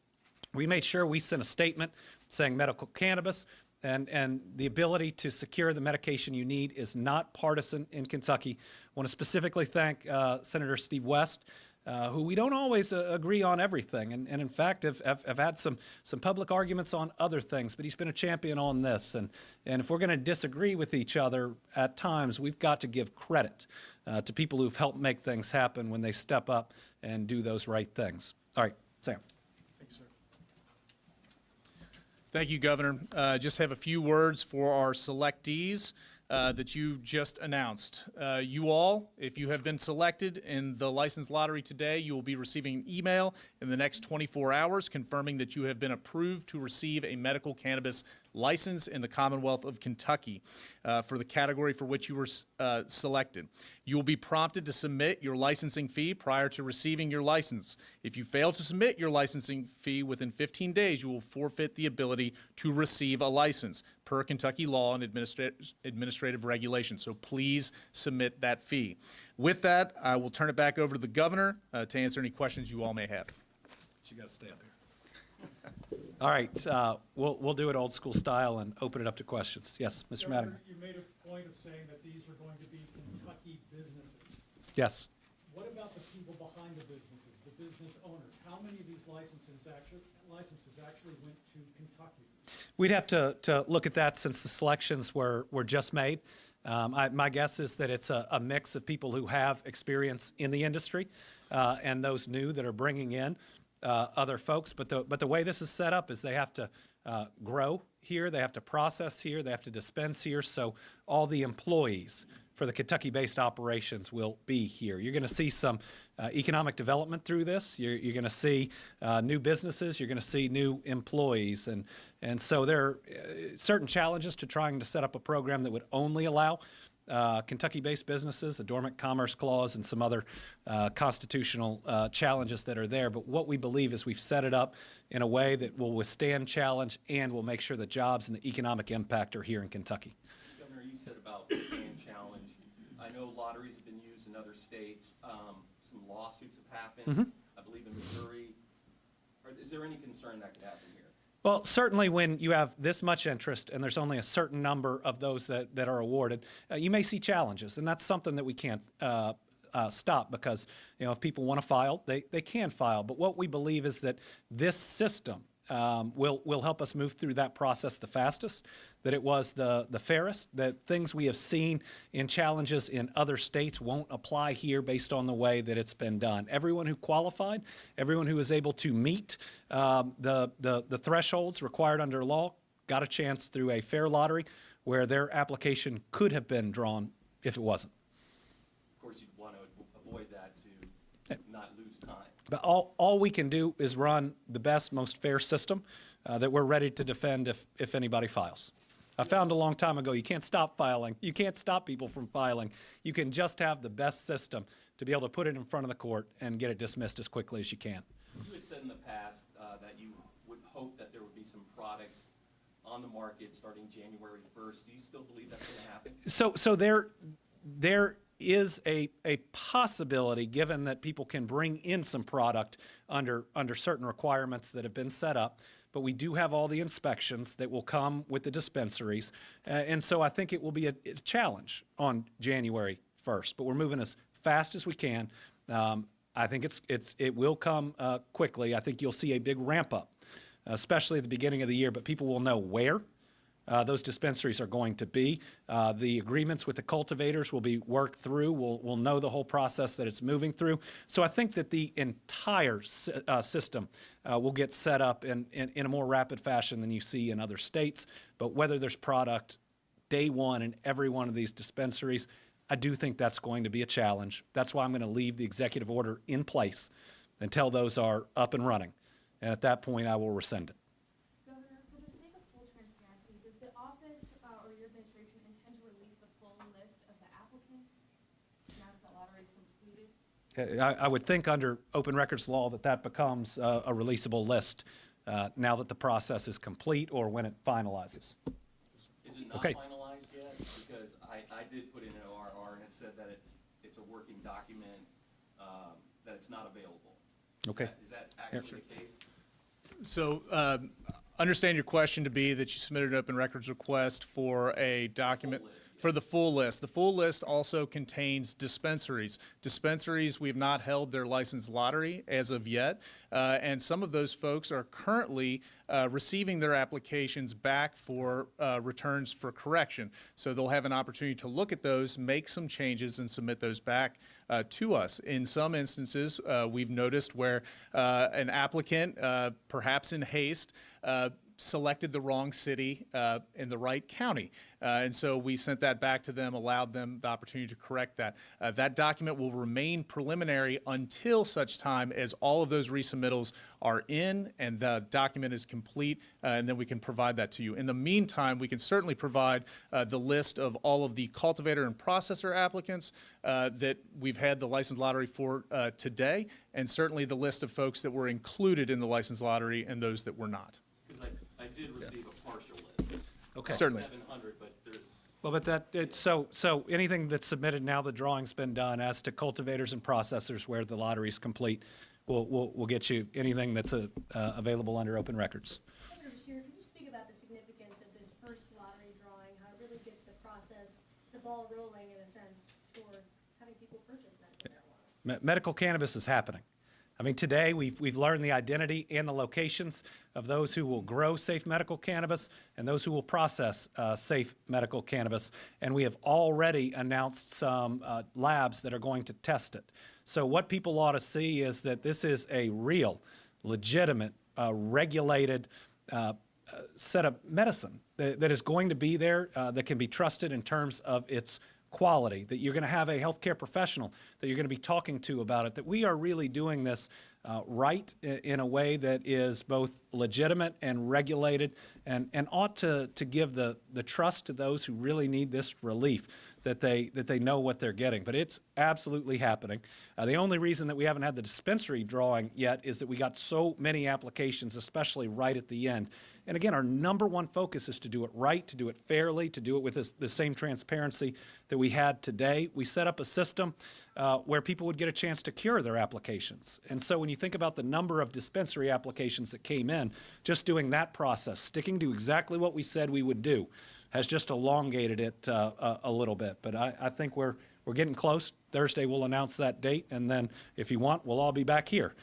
We made sure we sent a statement saying medical cannabis and the ability to secure the medication you need is not partisan in Kentucky. I want to specifically thank Senator Steve West, who we don't always agree on everything, and in fact have had some public arguments on other things, but he's been a champion on this. And if we're going to disagree with each other at times, we've got to give credit to people who've helped make things happen when they step up and do those right things. All right, Sam. Thanks, sir. Thank you, Governor. Just have a few words for our selectees that you just announced. You all, if you have been selected in the license lottery today, you will be receiving an email in the next 24 hours confirming that you have been approved to receive a medical cannabis licensed in the Commonwealth of Kentucky for the category for which you were selected. You will be prompted to submit your licensing fee prior to receiving your license. If you fail to submit your licensing fee within 15 days, you will forfeit the ability to receive a license per Kentucky law and administrative regulations. So please submit that fee. With that, I will turn it back over to the governor to answer any questions you all may have. You got to stay up here. All right, we'll do it old school style and open it up to questions. Yes, Mr. Madigan. You made a point of saying that these are going to be Kentucky businesses. Yes. What about the people behind the businesses, the business owners? How many of these licenses actually went to Kentucky? We'd have to look at that since the selections were just made. My guess is that it's a mix of people who have experience in the industry and those new that are bringing in other folks. But the way this is set up is they have to grow here, they have to process here, they have to dispense here. So all the employees for the Kentucky-based operations will be here. You're going to see some economic development through this. You're going to see new businesses. You're going to see new employees. And so there are certain challenges to trying to set up a program that would only allow Kentucky-based businesses, a dormant commerce clause, and some other constitutional challenges that are there. But what we believe is we've set it up in a way that will withstand challenge and will make sure the jobs and the economic impact are here in Kentucky. Governor, you said about withstand challenge. I know lotteries have been used in other states. Some lawsuits have happened, I believe in Missouri. Is there any concern that could happen here? Well, certainly when you have this much interest and there's only a certain number of those that are awarded, you may see challenges, and that's something that we can't stop because, you know, if people want to file, they can file. But what we believe is that this system will help us move through that process the fastest, that it was the fairest, that things we have seen in challenges in other states won't apply here based on the way that it's been done. Everyone who qualified, everyone who was able to meet the thresholds required under law got a chance through a fair lottery where their application could have been drawn if it wasn't. Of course, you'd want to avoid that to not lose time. But all we can do is run the best, most fair system that we're ready to defend if anybody files. I found a long time ago you can't stop filing. You can't stop people from filing. You can just have the best system to be able to put it in front of the court and get it dismissed as quickly as you can. You had said in the past that you would hope that there would be some products on the market starting January 1st. Do you still believe that's going to happen? So there is a possibility, given that people can bring in some product under certain requirements that have been set up, but we do have all the inspections that will come with the dispensaries, and so I think it will be a challenge on January 1st, but we're moving as fast as we can. I think it will come quickly. I think you'll see a big ramp up, especially at the beginning of the year, but people will know where those dispensaries are going to be. The agreements with the cultivators will be worked through. We'll know the whole process that it's moving through. So I think that the entire system will get set up in a more rapid fashion than you see in other states. But whether there's product day one in every one of these dispensaries, I do think that's going to be a challenge. That's why I'm going to leave the executive order in place until those are up and running. And at that point, I will rescind it. Governor, for the sake of full transparency, does the office or your administration intend to release the full list of the applicants now that the lottery is completed? I would think under open records law that becomes a releasable list now that the process is complete or when it finalizes. Is it not Okay. finalized yet? Because I did put in an ORR and it said that it's a working document, that it's not available. Okay. Is that actually the case? So understand your question to be that you submitted an open records request for a document for the full list. The full list also contains dispensaries. Dispensaries, we've not held their licensed lottery as of yet, and some of those folks are currently receiving their applications back for returns for correction. So they'll have an opportunity to look at those, make some changes, and submit those back to us. In some instances, we've noticed where an applicant, perhaps in haste, selected the wrong city in the right county. And so we sent that back to them, allowed them the opportunity to correct that. That document will remain preliminary until such time as all of those resubmittals are in and the document is complete, and then we can provide that to you. In the meantime, we can certainly provide the list of all of the cultivator and processor applicants that we've had the license lottery for today, and certainly the list of folks that were included in the license lottery and those that were not. Because I did receive a partial list. Okay. Certainly. 700, but there's, Well, but so anything that's submitted now, the drawing's been done as to cultivators and processors where the lottery's complete, we'll get you anything that's available under open records. Senator Bashir, can you speak about the significance of this first lottery drawing, how it really gets the process, the ball rolling in a sense, for having people purchase medical marijuana? Medical cannabis is happening. I mean, today we've learned the identity and the locations of those who will grow safe medical cannabis and those who will process safe medical cannabis. And we have already announced some labs that are going to test it. So what people ought to see is that this is a real, legitimate, regulated set of medicine that is going to be there, that can be trusted in terms of its quality, that you're going to have a healthcare professional that you're going to be talking to about it, that we are really doing this right in a way that is both legitimate and regulated and ought to give the trust to those who really need this relief, that they know what they're getting. But it's absolutely happening. The only reason that we haven't had the dispensary drawing yet is that we got so many applications, especially right at the end. And again, our number one focus is to do it right, to do it fairly, to do it with the same transparency that we had today. We set up a system where people would get a chance to cure their applications. And so when you think about the number of dispensary applications that came in, just doing that process, sticking to exactly what we said we would do, has just elongated it a little bit. But I think we're getting close. Thursday we'll announce that date, and then if you want, we'll all be back here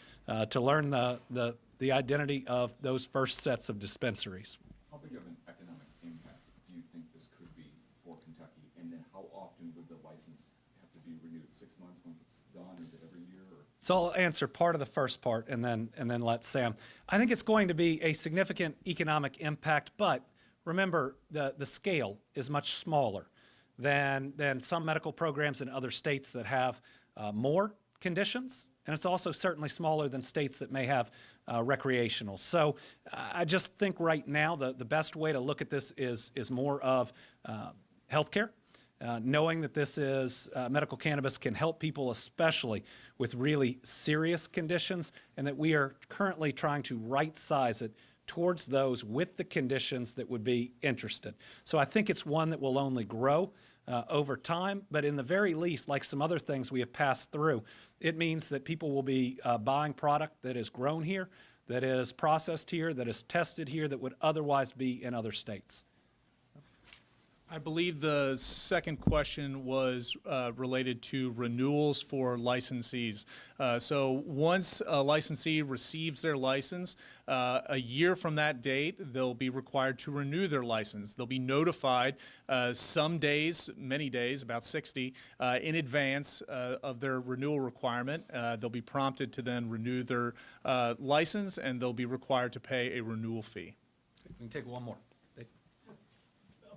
to learn the identity of those first sets of dispensaries. How big of an economic impact do you think this could be for Kentucky? And then how often would the license have to be renewed? 6 months once it's done? Is it every year? Or? So I'll answer part of the first part and then let Sam. I think it's going to be a significant economic impact, but remember the scale is much smaller than some medical programs in other states that have more conditions. And it's also certainly smaller than states that may have recreational. So I just think right now the best way to look at this is more of healthcare, knowing that this is medical cannabis can help people, especially with really serious conditions, and that we are currently trying to right-size it towards those with the conditions that would be interested. So I think it's one that will only grow over time, but in the very least, like some other things we have passed through, it means that people will be buying product that is grown here, that is processed here, that is tested here, that would otherwise be in other states. I believe the second question was related to renewals for licensees. So once a licensee receives their license, a year from that date, they'll be required to renew their license. They'll be notified some days, many days, about 60, in advance of their renewal requirement. They'll be prompted to then renew their license, and they'll be required to pay a renewal fee. We can take one more.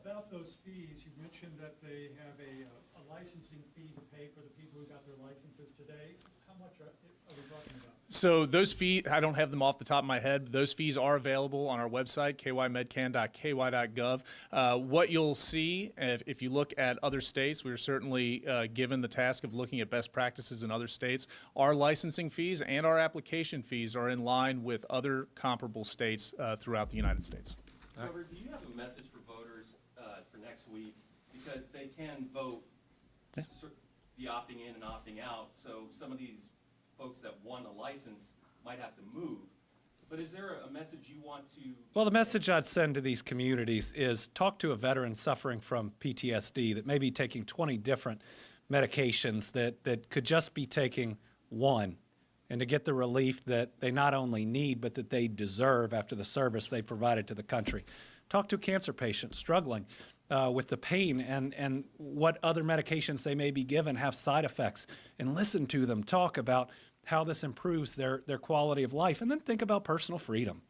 About those fees, you mentioned that they have a licensing fee to pay for the people who got their licenses today. How much are we talking about? So those fees, I don't have them off the top of my head. Those fees are available on our website, kymedcan.ky.gov. What you'll see, if you look at other states, we're certainly given the task of looking at best practices in other states. Our licensing fees and our application fees are in line with other comparable states throughout the United States. Robert, do you have a message for voters for next week? Because they can vote, the opting in and opting out, so some of these folks that won a license might have to move. But is there a message you want to? Well, the message I'd send to these communities is talk to a veteran suffering from PTSD that may be taking 20 different medications that could just be taking one, and to get the relief that they not only need but that they deserve after the service they provided to the country. Talk to a cancer patient struggling with the pain and what other medications they may be given have side effects, and listen to them talk about how this improves their quality of life, and then think about personal freedom.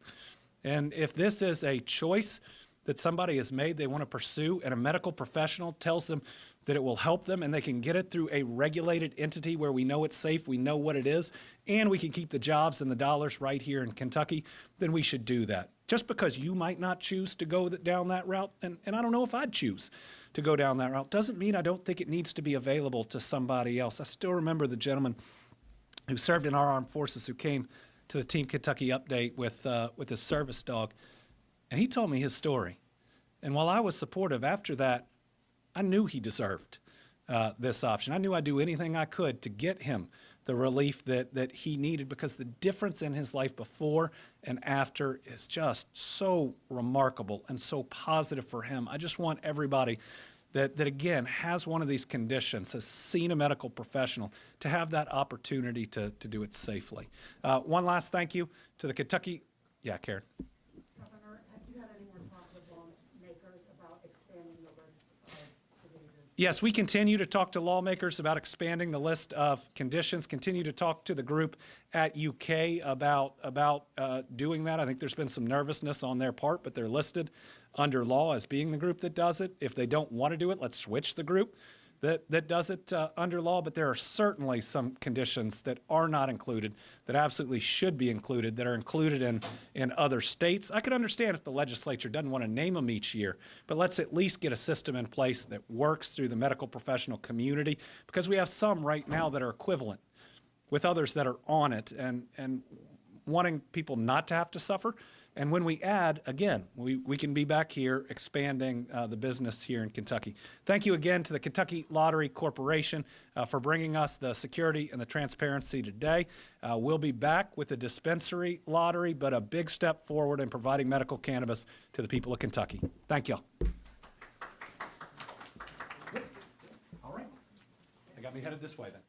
And if this is a choice that somebody has made they want to pursue, and a medical professional tells them that it will help them and they can get it through a regulated entity where we know it's safe, we know what it is, and we can keep the jobs and the dollars right here in Kentucky, then we should do that. Just because you might not choose to go down that route, and I don't know if I'd choose to go down that route, doesn't mean I don't think it needs to be available to somebody else. I still remember the gentleman who served in our armed forces who came to the Team Kentucky update with his service dog, and he told me his story. And while I was supportive after that, I knew he deserved this option. I knew I'd do anything I could to get him the relief that he needed, because the difference in his life before and after is just so remarkable and so positive for him. I just want everybody that again has one of these conditions, has seen a medical professional, to have that opportunity to do it safely. One last thank you to the Kentucky, yeah, Karen. Governor, have you had any more talk with lawmakers about expanding the list of diseases? Yes, we continue to talk to lawmakers about expanding the list of conditions, continue to talk to the group at UK about doing that. I think there's been some nervousness on their part, but they're listed under law as being the group that does it. If they don't want to do it, let's switch the group that does it under law. But there are certainly some conditions that are not included that absolutely should be included, that are included in other states. I could understand if the legislature doesn't want to name them each year, but let's at least get a system in place that works through the medical professional community, because we have some right now that are equivalent with others that are on it, and wanting people not to have to suffer. And when we add, again, we can be back here expanding the business here in Kentucky. Thank you again to the Kentucky Lottery Corporation for bringing us the security and the transparency today. We'll be back with the dispensary lottery, but a big step forward in providing medical cannabis to the people of Kentucky. Thank you. All right. I got me headed this way then.